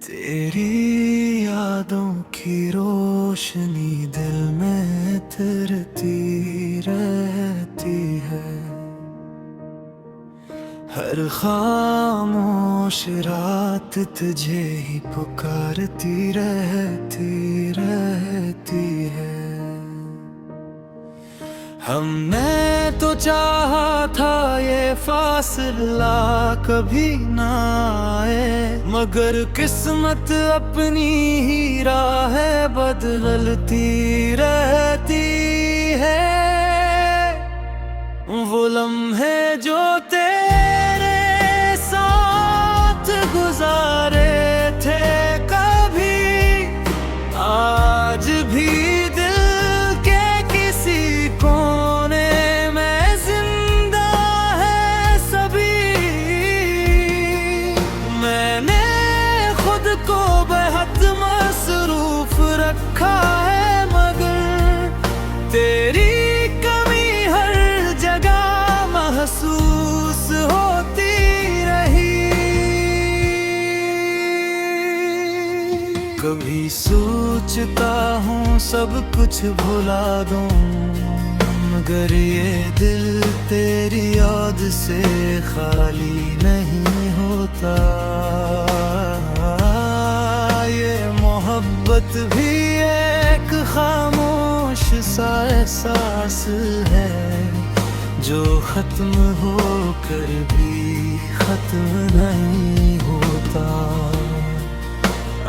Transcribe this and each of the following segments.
तेरी यादों की रोशनी दिल में तिरती रहती है। हर खामोश रात तुझे ही पुकारती रहती है। हमने तो चाहा था ये फासला कभी ना आए, मगर किस्मत अपनी ही राह बदलती रहती है। वो लम्हे जो तेरे साथ गुजारे थे कभी, आज भी रखा है, मगर तेरी कमी हर जगह महसूस होती रही। कभी सोचता हूँ सब कुछ भुला दूँ, मगर ये दिल तेरी याद से खाली नहीं होता। ये मोहब्बत भी एक खामोश सा एहसास है, जो खत्म होकर भी खत्म नहीं होता।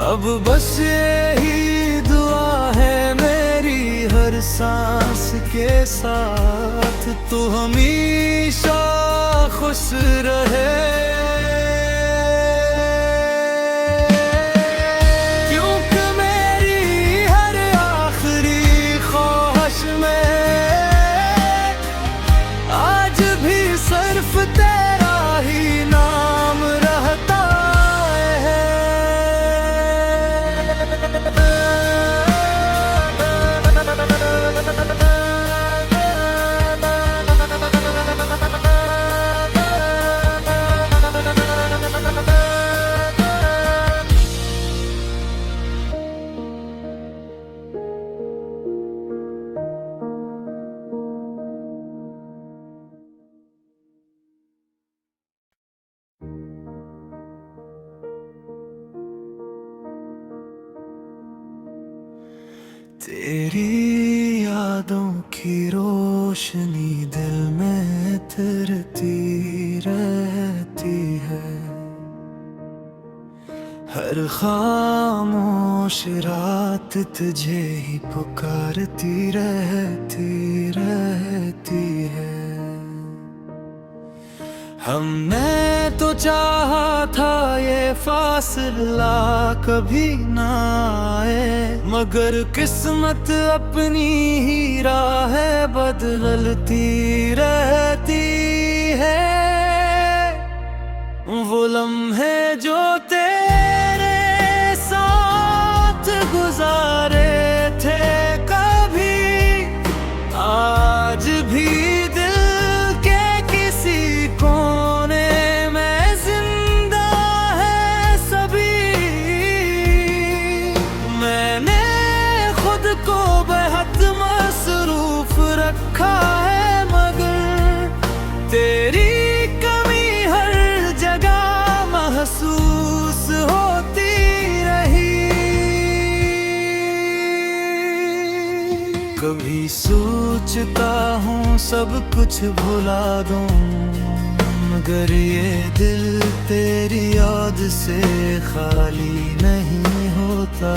अब बस यही दुआ है मेरी हर सांस के साथ, तू हमेशा खुश रहे। तेरा ही नाम रहता है। तेरी यादों की रोशनी दिल में तिरती रहती है। हर खामोश रात तुझे ही पुकारती रहती है। हमने तो चाहा था ये फासला कभी ना आए, मगर किस्मत अपनी ही राह बदलती रहती है। वो लम्हे जो तेरे साथ गुजारे थे कभी, आज भी रखा है, मगर तेरी कमी हर जगह महसूस होती रही। कभी सोचता हूँ सब कुछ भुला दूँ, मगर ये दिल तेरी याद से खाली नहीं होता।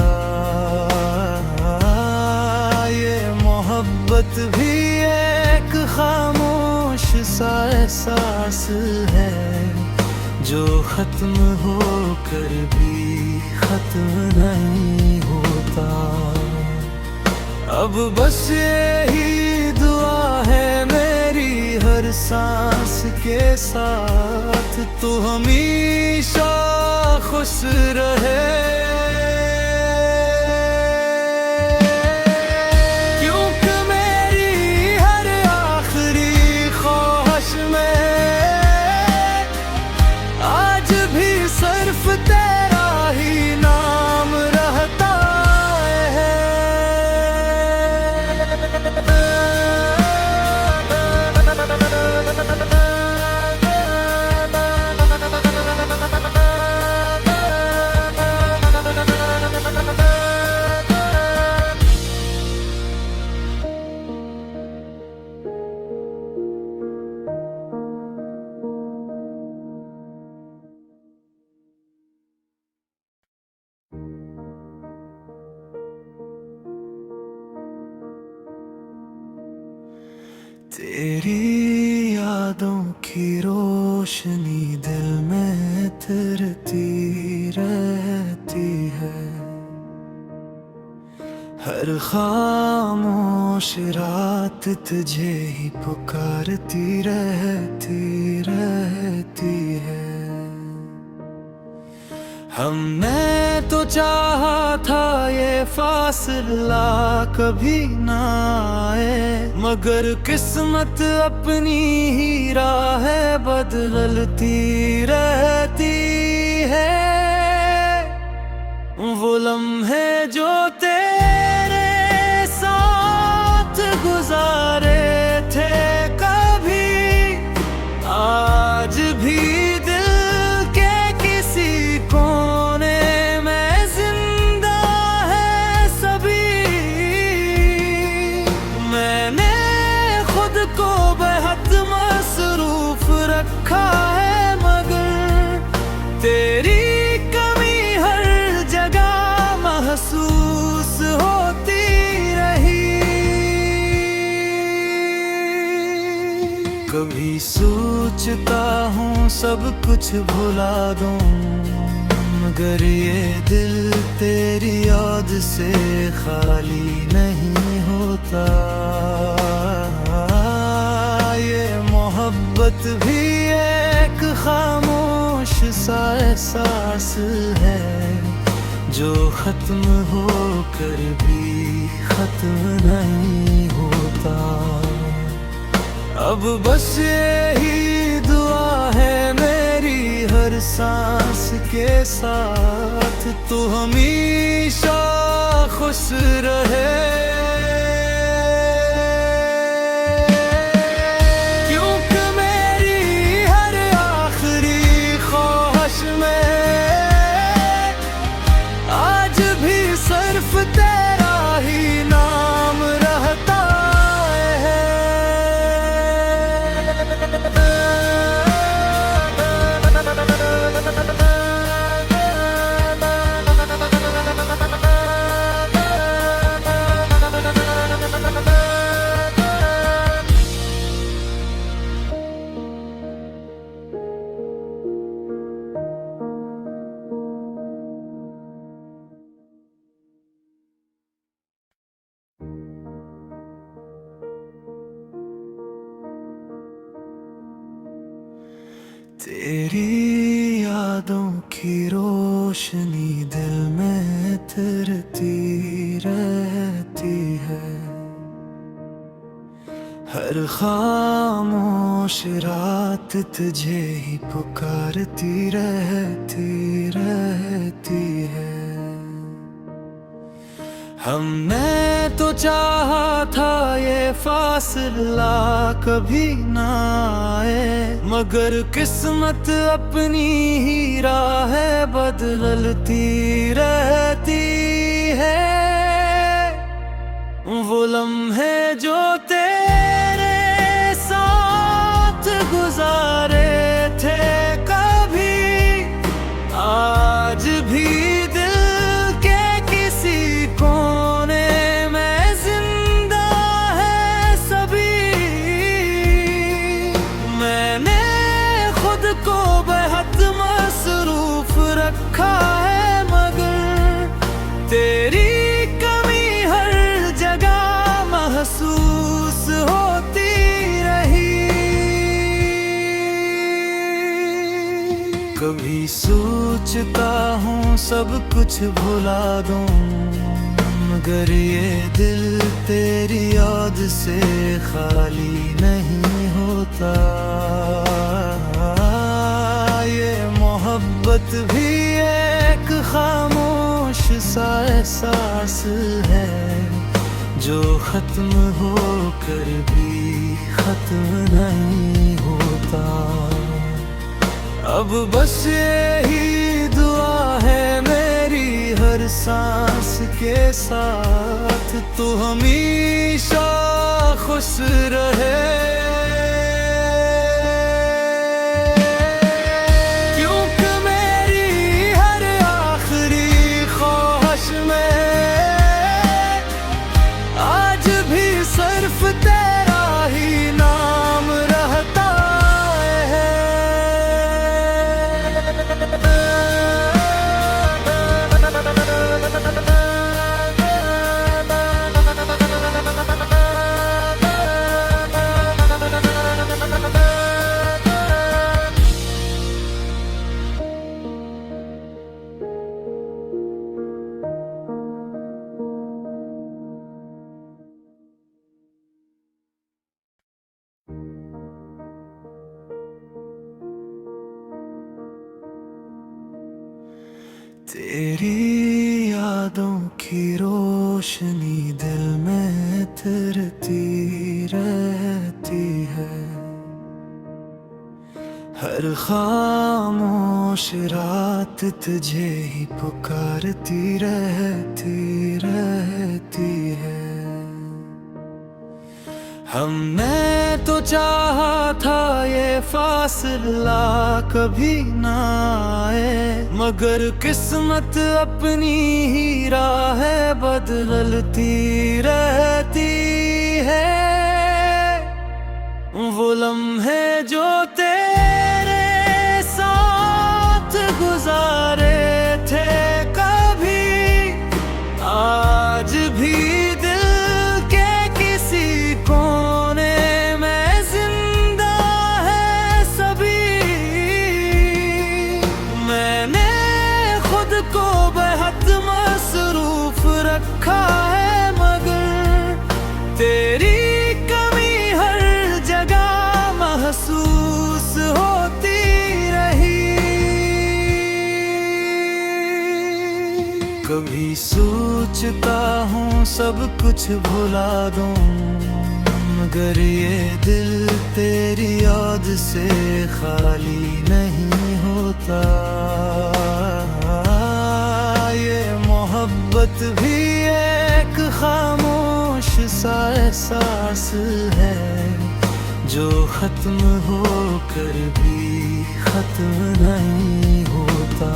ये मोहब्बत भी एक खामोश सा एहसास है, जो खत्म होकर भी खत्म नहीं होता। अब बस यही दुआ है मेरी हर सांस के साथ, तू हमेशा खुश रहे। तेरा ही नाम तेरी यादों की रोशनी दिल में तिरती रहती है। हर खामोश रात तुझे ही पुकारती रहती है। हमने तो चाहा था ये फासला कभी ना आए, मगर किस्मत अपनी ही राहें बदलती रहती है। वो लम्हे जो तेरे साथ गुजारे थे कभी, आज भी रखा है, मगर तेरी कमी हर जगह महसूस होती रही। कभी सोचता हूँ सब कुछ भुला दूँ, मगर ये दिल तेरी याद से खाली नहीं होता। मोहब्बत भी एक खामोश सा एहसास है, जो खत्म होकर भी खत्म नहीं होता। अब बस यही दुआ है मेरी हर सांस के साथ, तू हमेशा खुश रहे। तेरा ही नाम रहता है। तेरी यादों की रोशनी दिल में तिरती रहती है। हर खामोश रात तुझे ही पुकारती रहती है। हमने तो चाहा था ये फासला कभी ना आए, मगर किस्मत अपनी ही राहें बदलती रहती है। वो लम्हे जो तेरे साथ गुजारे थे कभी, आज भी रखा है, मगर तेरी कमी हर जगह महसूस होती रही। कभी सोचता हूँ सब कुछ भुला दूँ, मगर ये दिल तेरी याद से खाली नहीं होता। मोहब्बत भी एक खामोश सा एहसास है, जो खत्म होकर भी खत्म नहीं होता। अब बस यही दुआ है मेरी हर सांस के साथ, तू हमेशा खुश रहे। तेरा ही नाम तेरी यादों की रोशनी दिल में तिरती रहती है। हर खामोश रात तुझे ही पुकारती रहती है। हमने तो चाहा था ये फासला कभी ना आए, मगर किस्मत अपनी ही राह बदलती रहती है। वो लम्हे जो तेरे साथ गुजारे थे कभी, आज भी रखा है, मगर तेरी कमी हर जगह महसूस होती रही। कभी सोचता हूँ सब कुछ भुला दूँ, मगर ये दिल तेरी याद से खाली नहीं होता। ये मोहब्बत भी एक खामोश सा एहसास है, जो खत्म होकर भी खत्म नहीं होता।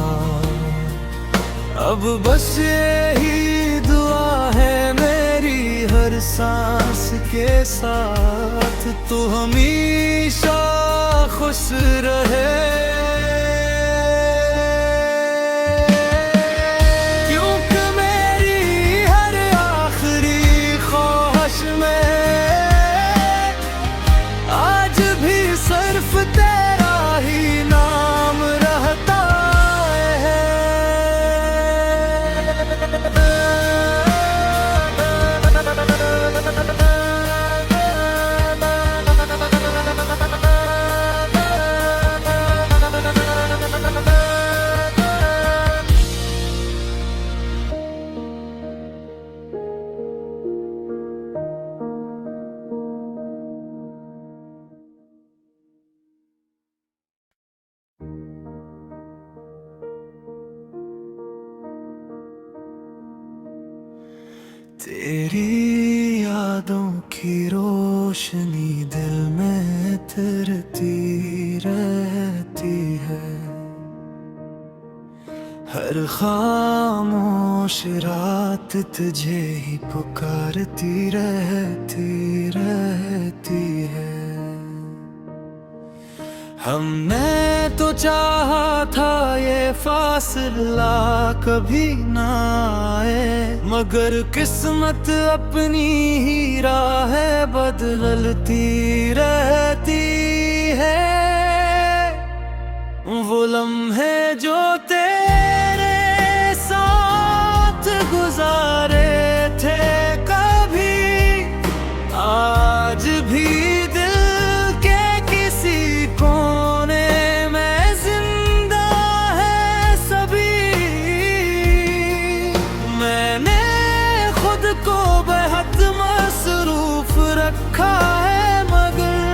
अब बस यही दुआ है मेरी हर सांस के साथ, तू हमेशा खुश रहे। तेरा ही नाम रहता है। तेरी यादों की रोशनी दिल में तिरती रहती है। हर खामोश रात तुझे ही पुकारती रहती है। हमने तो चाहा था ये फासला कभी ना आए, मगर किस्मत अपनी ही राह बदलती रहती है। वो लम्हे जो तेरे साथ गुजारे थे कभी, आज भी रखा है, मगर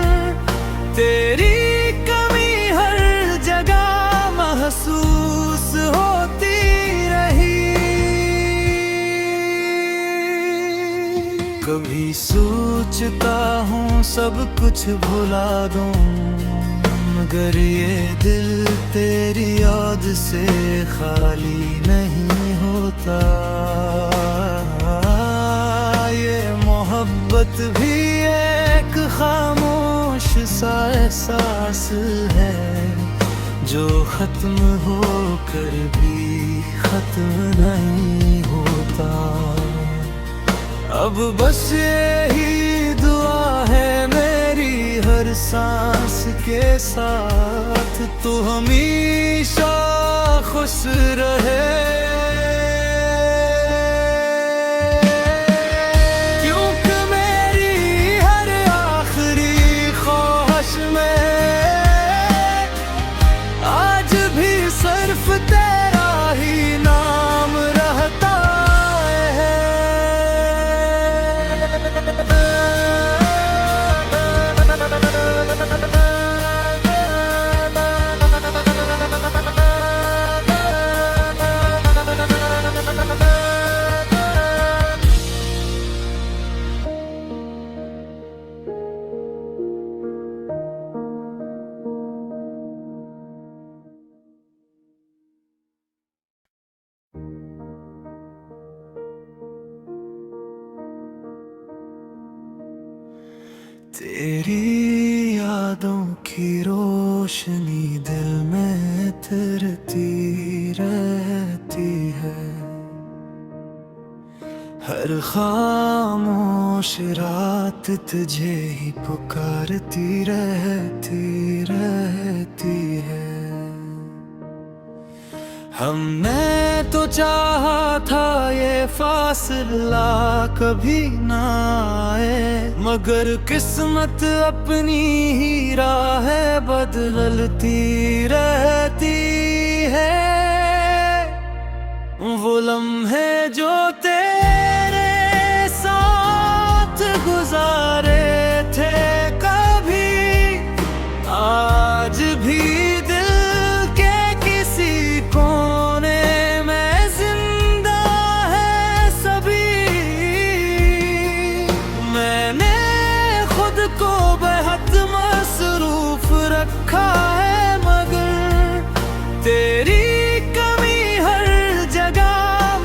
तेरी कमी हर जगह महसूस होती रही। कभी सोचता हूँ सब कुछ भुला दूँ, मगर ये दिल तेरी याद से खाली नहीं होता। ये मोहब्बत भी एक खामोश सा एहसास है, जो खत्म होकर भी खत्म नहीं होता। अब बस यही दुआ है मेरी हर सांस के साथ, तू हमेशा खुश रहे। तेरा ही नाम की रोशनी दिल में तिरती रहती है। हर खामोश रात तुझे ही पुकारती रहती है। हमने तो चाहा था ये फासला कभी ना आए, मगर किस्मत अपनी ही राह बदलती रहती है। वो लम्हे जो तेरे साथ गुजारे थे कभी, आज भी दिल के किसी कोने में जिंदा है सभी। मैंने खुद को बेहद मसरूफ रखा है, मगर तेरी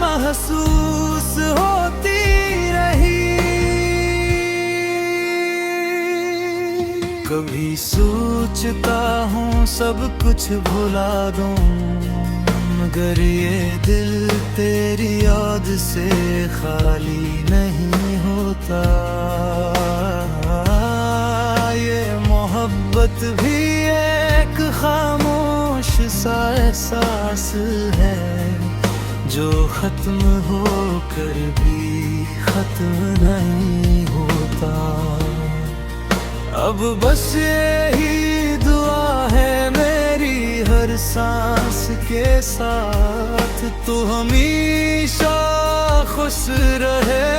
महसूस होती रही। कभी सोचता हूँ सब कुछ भुला दूं, मगर ये दिल तेरी याद से खाली नहीं होता। ये मोहब्बत भी एक खामोश सा एहसास है, जो खत्म होकर भी खत्म नहीं होता। अब बस यही दुआ है मेरी हर सांस के साथ, तू हमेशा खुश रहे।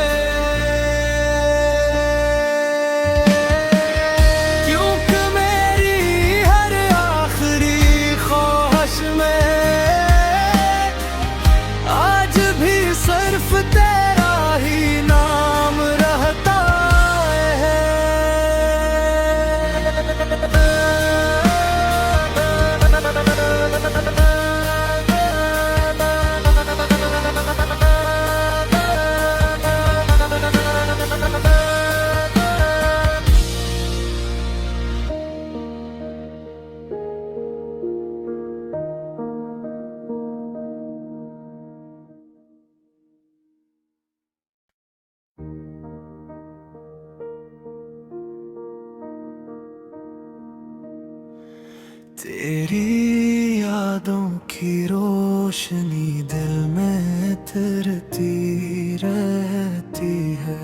तेरा ही नाम रहता है। तेरी यादों की रोशनी दिल में तिरती रहती है।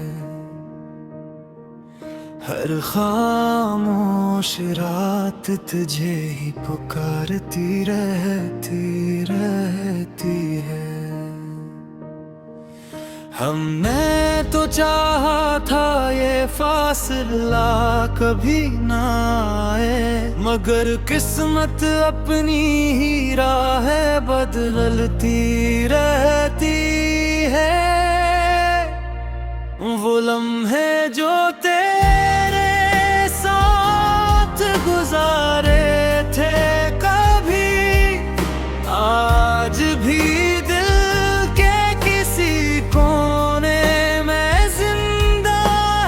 हर खामोश रात तुझे ही पुकारती रहती है। हमने तो चाहा था ये फासला कभी ना आए, मगर किस्मत अपनी ही राह बदलती रहती है। वो लम्हे जो तेरे साथ गुजारे थे कभी, आज भी दिल के किसी कोने में जिंदा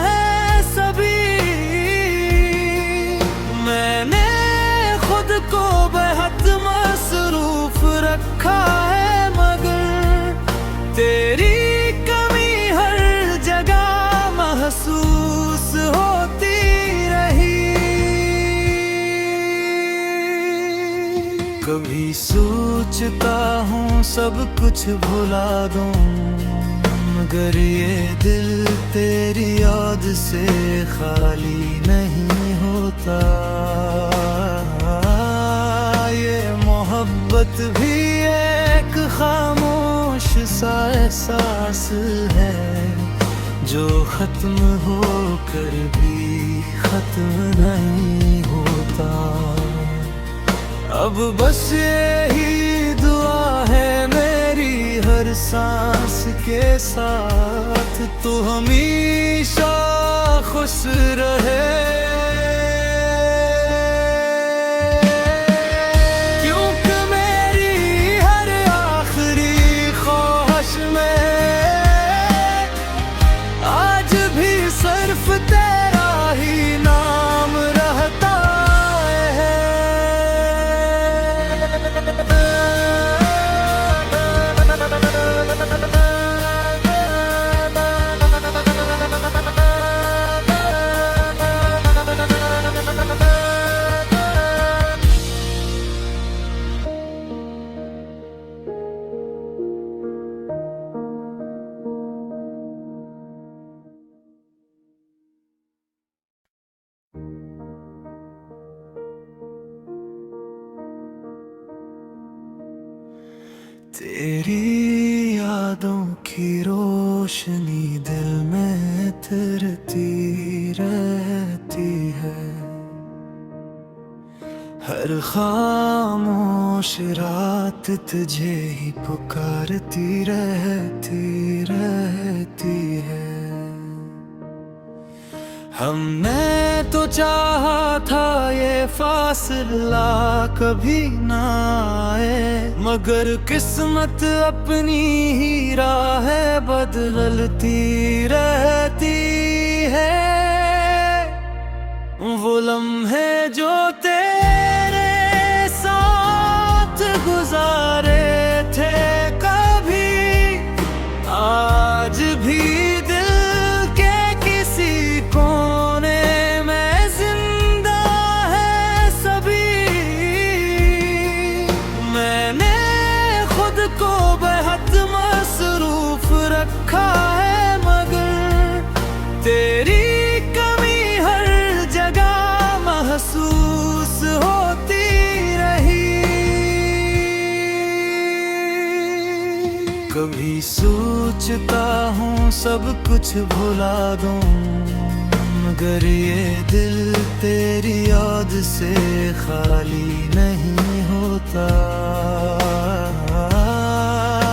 है सभी। मैंने खुद को बेहद मसरूफ रखा है, मगर तेरी कमी हर जगह महसूस होती रही। कभी सोचता हूँ सब कुछ भुला दूं, मगर ये दिल तेरी याद से खाली नहीं होता। ये मोहब्बत भी एक खामोश सा एहसास है, जो खत्म होकर भी खत्म नहीं होता। अब बस यही दुआ है मेरी हर सांस के साथ, तू हमेशा खुश रहे। तेरा ही नाम रहता है। तेरी यादों की रोशनी दिल में तिरती रहती है। हर खामोश रात तुझे ही पुकारती रहती है। हमने तो चाहा था ये फासला कभी ना आए, मगर किस्मत अपनी ही राहें बदलती रहती है। वो लम्हे जो तेरे साथ गुजारे थे कभी, आज भी रखा है, मगर तेरी कमी हर जगह महसूस होती रही। कभी सोचता हूँ सब कुछ भुला दूँ, मगर ये दिल तेरी याद से खाली नहीं होता।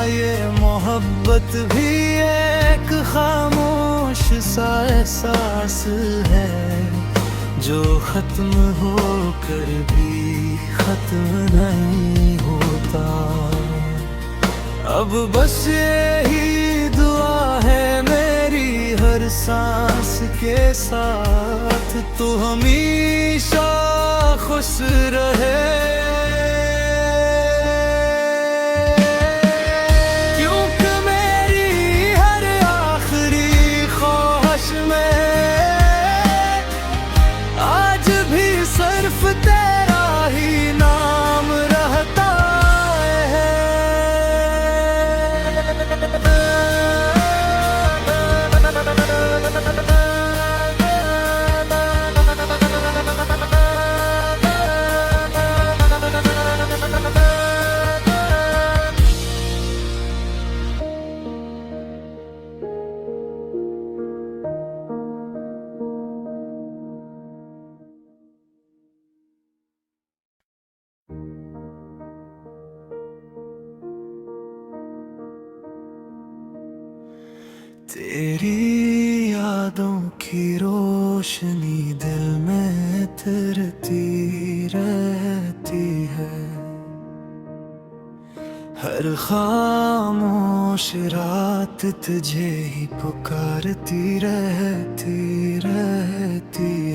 ये मोहब्बत भी एक खामोश सा एहसास है, जो खत्म होकर भी खत्म नहीं होता। अब बस यही दुआ है मेरी हर सांस के साथ, तू हमेशा खुश रहे। तेरा ही नाम रहता है। तेरी यादों की रोशनी दिल में तिरती रहती है। हर खामोश रात तुझे ही पुकारती रहती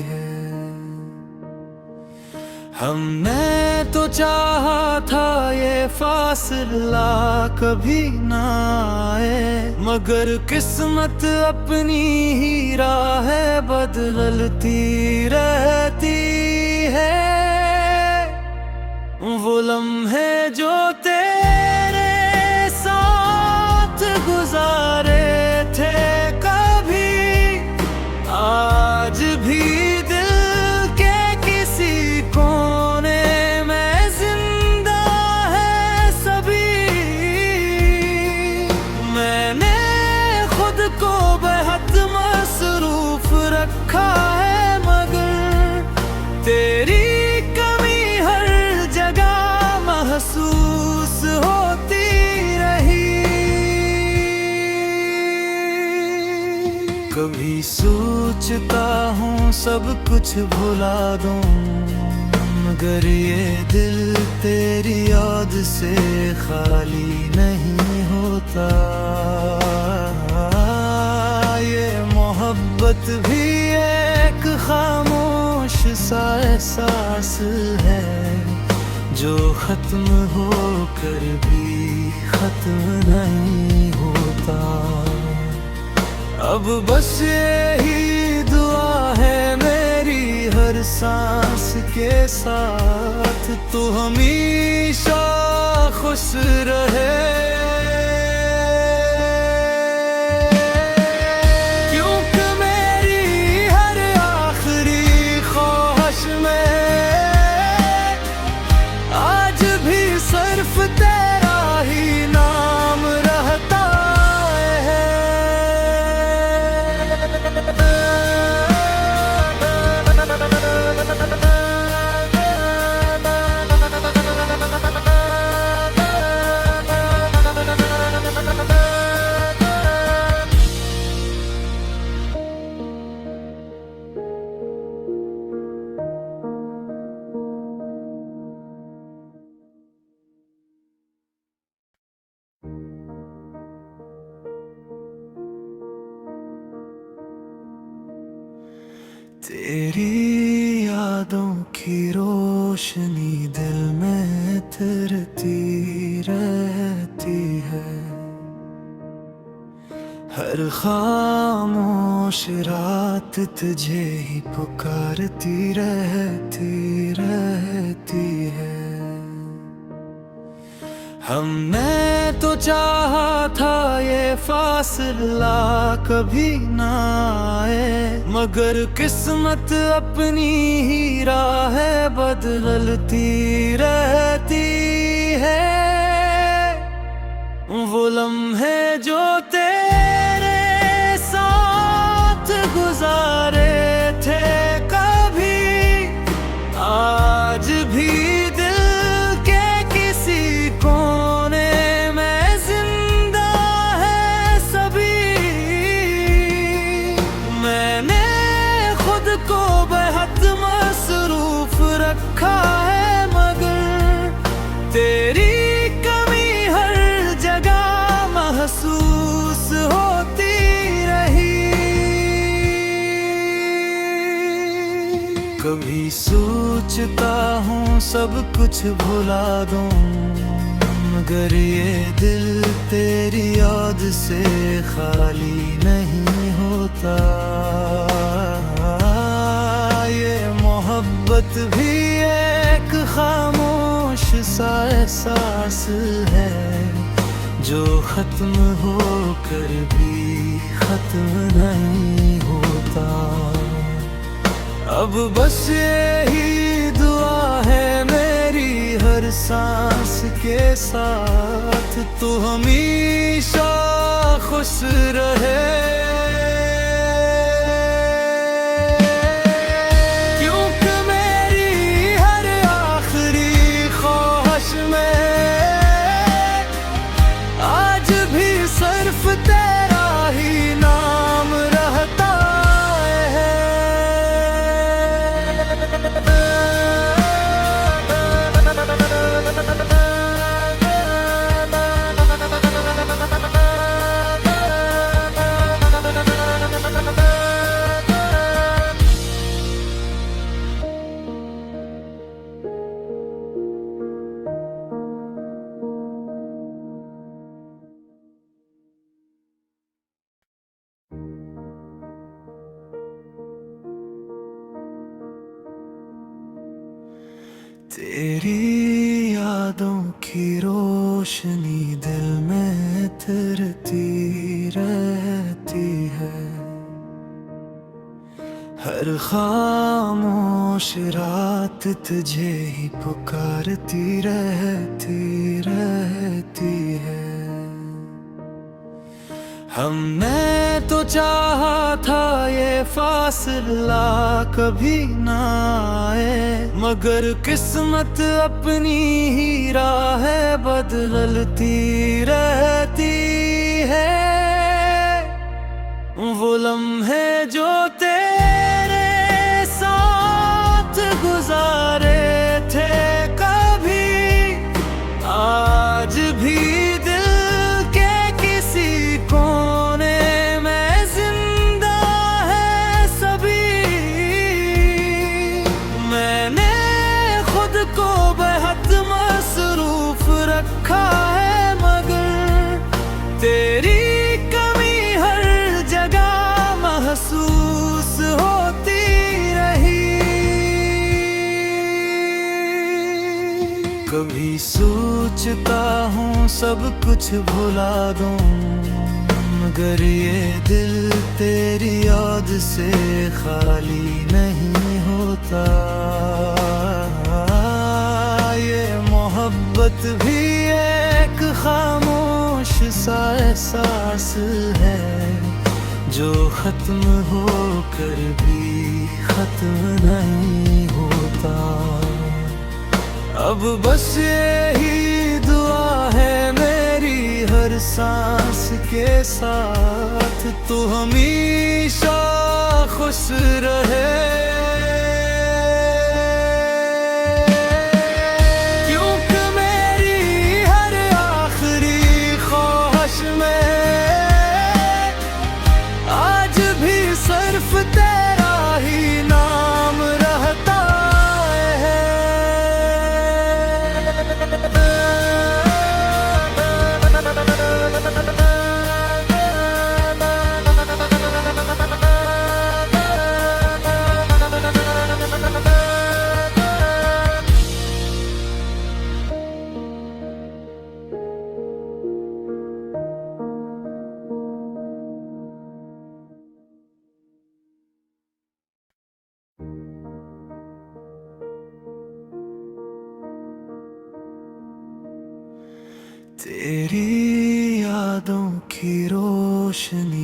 है। हमने तो चाहा था ये फासला कभी ना आए, मगर किस्मत अपनी ही राहें बदलती रहती है। वो लम्हे जो तेरे साथ गुजारे थे कभी, आज भी रखा है, मगर तेरी कमी हर जगह महसूस होती रही। कभी सोचता हूँ सब कुछ भुला दूँ, मगर ये दिल तेरी याद से खाली नहीं होता। ये मोहब्बत भी एक खामोश सा एहसास है, जो खत्म होकर भी खत्म नहीं होता। अब बस यही दुआ है मेरी हर सांस के साथ, तू हमेशा खुश रहे। तेरा ही नाम की रोशनी दिल में तिरती रहती है। हर खामोश रात तुझे ही पुकारती रहती है। हमने तो चाहा था ये फासला कभी ना आए, मगर किस्मत अपनी ही राह बदलती रहती है। वो लम्हे जो तेरे साथ गुजारे थे कभी, आज भी दिल के किसी कोने में जिंदा है सभी। मैंने खुद को बेहद मसरूफ रखा है, मगर तेरी महसूस होती रही। कभी सोचता हूँ सब कुछ भुला दूं, मगर ये दिल तेरी याद से खाली नहीं होता। ये मोहब्बत भी एक खामोश सा एहसास है, जो खत्म होकर भी खत्म नहीं होता। अब बस यही दुआ है मेरी हर सांस के साथ, तू हमेशा खुश रहे। तेरा ही नाम रहता है। तेरी यादों की रोशनी दिल में तिरती रहती है। हर खामोश रात तुझे ही पुकारती रहती है। हमने तो चाहा था ये फासला कभी ना आए, मगर किस्मत अपनी ही राह बदलती रहती है। वो लम्हे जो तेरे साथ गुजारे थे कभी, आज भी रखा है, मगर तेरी कमी हर जगह महसूस होती रही। कभी सोचता हूँ सब कुछ भुला दूं, मगर ये दिल तेरी याद से खाली नहीं होता। ये मोहब्बत भी एक खामोश सा एहसास है, जो खत्म होकर भी खत्म नहीं होता। अब बस यही दुआ है मेरी हर सांस के साथ, तू हमेशा खुश रहे। तेरा ही नाम रहता तेरी यादों की रोशनी